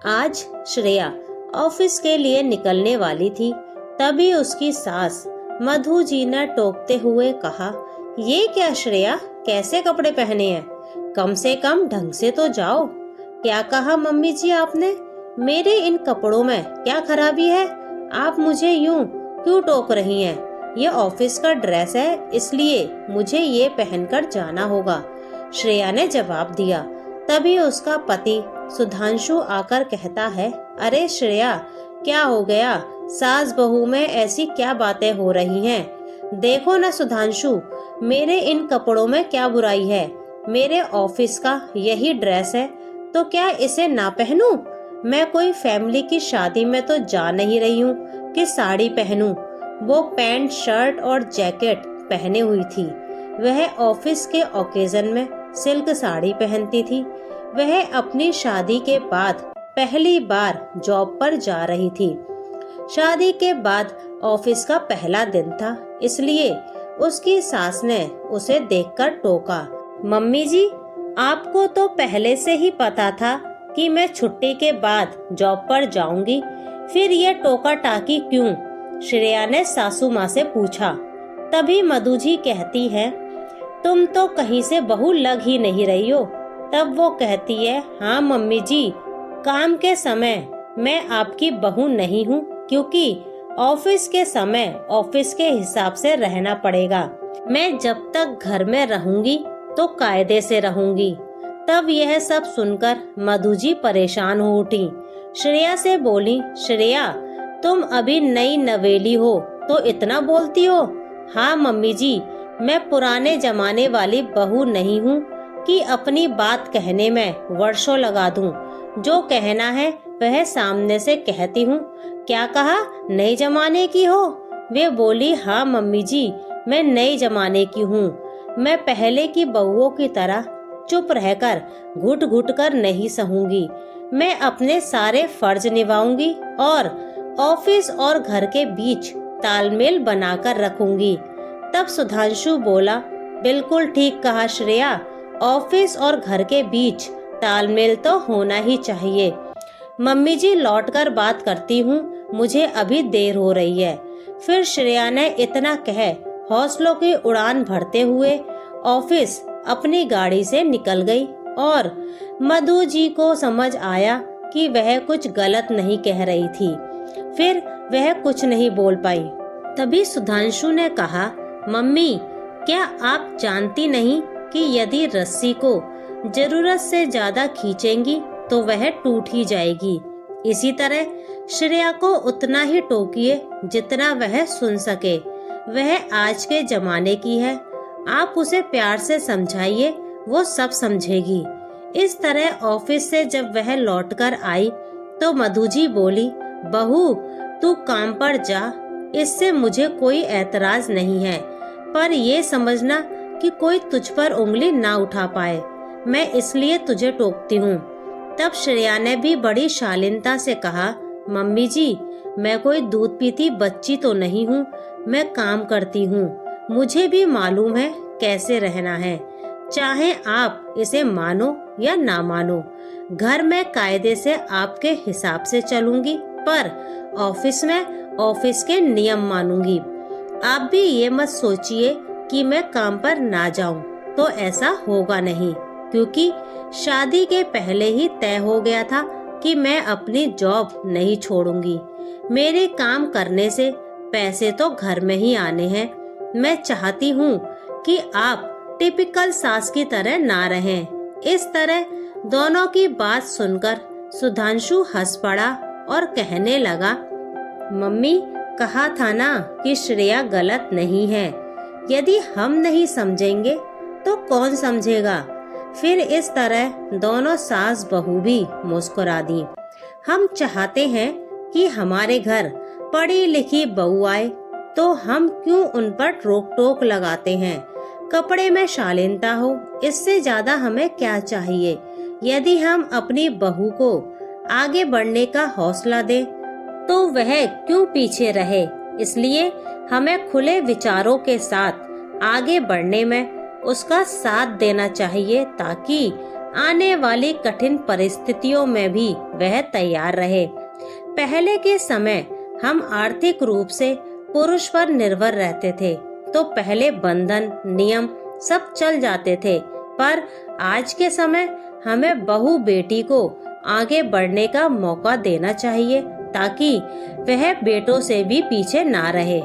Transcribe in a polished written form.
आज श्रेया ऑफिस के लिए निकलने वाली थी, तभी उसकी सास मधु जी ने टोकते हुए कहा, ये क्या श्रेया, कैसे कपड़े पहने हैं? कम से कम ढंग से तो जाओ। क्या कहा मम्मी जी आपने? मेरे इन कपड़ों में क्या खराबी है? आप मुझे यूं क्यों टोक रही हैं? ये ऑफिस का ड्रेस है, इसलिए मुझे ये पहनकर जाना होगा, श्रेया ने जवाब दिया। तभी उसका पति सुधांशु आकर कहता है, अरे श्रेया, क्या हो गया? सास बहू में ऐसी क्या बातें हो रही हैं? देखो ना सुधांशु, मेरे इन कपड़ों में क्या बुराई है? मेरे ऑफिस का यही ड्रेस है, तो क्या इसे ना पहनूं? मैं कोई फैमिली की शादी में तो जा नहीं रही हूँ कि साड़ी पहनूं। वो पैंट शर्ट और जैकेट पहने हुई थी। वह ऑफिस के ओकेजन में सिल्क साड़ी पहनती थी। वह अपनी शादी के बाद पहली बार जॉब पर जा रही थी। शादी के बाद ऑफिस का पहला दिन था, इसलिए उसकी सास ने उसे देखकर टोका, मम्मी जी, आपको तो पहले से ही पता था कि मैं छुट्टी के बाद जॉब पर जाऊंगी, फिर ये टोका टाकी क्यों? श्रेया ने सासू माँ से पूछा। तभी मधु जी कहती है, तुम तो कहीं से बहू लग ही नहीं रही हो। तब वो कहती है, हाँ मम्मी जी, काम के समय मैं आपकी बहू नहीं हूँ, क्योंकि ऑफिस के समय ऑफिस के हिसाब से रहना पड़ेगा। मैं जब तक घर में रहूंगी तो कायदे से रहूंगी। तब यह सब सुनकर मधु जी परेशान हो उठी। श्रेया से बोली, श्रेया, तुम अभी नई नवेली हो तो इतना बोलती हो? हाँ मम्मी जी, मैं पुराने जमाने वाली बहू नहीं हूँ कि अपनी बात कहने में वर्षों लगा दूं। जो कहना है वह सामने से कहती हूँ। क्या कहा, नए जमाने की हो? वे बोली, हाँ मम्मी जी, मैं नए जमाने की हूँ। मैं पहले की बहुओं की तरह चुप रहकर घुट घुट कर नहीं सहूंगी। मैं अपने सारे फर्ज निभाऊंगी और ऑफिस और घर के बीच तालमेल बनाकर रखूंगी। तब सुधांशु बोला, बिल्कुल ठीक कहा श्रेया, ऑफिस और घर के बीच तालमेल तो होना ही चाहिए। मम्मी जी, लौटकर बात करती हूँ, मुझे अभी देर हो रही है। फिर श्रेया ने इतना कह हौसलों की उड़ान भरते हुए ऑफिस अपनी गाड़ी से निकल गई और मधु जी को समझ आया कि वह कुछ गलत नहीं कह रही थी। फिर वह कुछ नहीं बोल पाई। तभी सुधांशु ने कहा, मम्मी, क्या आप जानती नहीं कि यदि रस्सी को जरूरत से ज्यादा खींचेंगी तो वह टूट ही जाएगी। इसी तरह श्रेया को उतना ही टोकिए जितना वह सुन सके। वह आज के जमाने की है, आप उसे प्यार से समझाइए, वो सब समझेगी। इस तरह ऑफिस से जब वह लौटकर आई तो मधु जी बोली, बहू, तू काम पर जा, इससे मुझे कोई ऐतराज नहीं है, पर ये समझना कि कोई तुझ पर उंगली ना उठा पाए। मैं इसलिए तुझे टोकती हूँ। तब श्रेया ने भी बड़ी शालीनता से कहा, मम्मी जी, मैं कोई दूध पीती बच्ची तो नहीं हूँ, मैं काम करती हूँ, मुझे भी मालूम है कैसे रहना है, चाहे आप इसे मानो या ना मानो। घर में कायदे से आपके हिसाब से चलूंगी, पर ऑफिस में ऑफिस के नियम मानूंगी। आप भी ये मत सोचिए कि मैं काम पर ना जाऊं, तो ऐसा होगा नहीं, क्योंकि शादी के पहले ही तय हो गया था कि मैं अपनी जॉब नहीं छोड़ूंगी। मेरे काम करने से पैसे तो घर में ही आने हैं। मैं चाहती हूँ कि आप टिपिकल सास की तरह ना रहें। इस तरह दोनों की बात सुनकर सुधांशु हंस पड़ा और कहने लगा, मम्मी, कहा था ना कि श्रेया गलत नहीं है। यदि हम नहीं समझेंगे तो कौन समझेगा? फिर इस तरह दोनों सास बहू भी मुस्कुरा दी। हम चाहते हैं कि हमारे घर पढ़ी लिखी बहू आए, तो हम क्यों उन पर रोक टोक लगाते हैं? कपड़े में शालीनता हो, इससे ज्यादा हमें क्या चाहिए? यदि हम अपनी बहू को आगे बढ़ने का हौसला दें, तो वह क्यों पीछे रहे? इसलिए हमें खुले विचारों के साथ आगे बढ़ने में उसका साथ देना चाहिए, ताकि आने वाली कठिन परिस्थितियों में भी वह तैयार रहे। पहले के समय हम आर्थिक रूप से पुरुष पर निर्भर रहते थे, तो पहले बंधन नियम सब चल जाते थे, पर आज के समय हमें बहू बेटी को आगे बढ़ने का मौका देना चाहिए ताकि वह बेटों से भी पीछे ना रहे।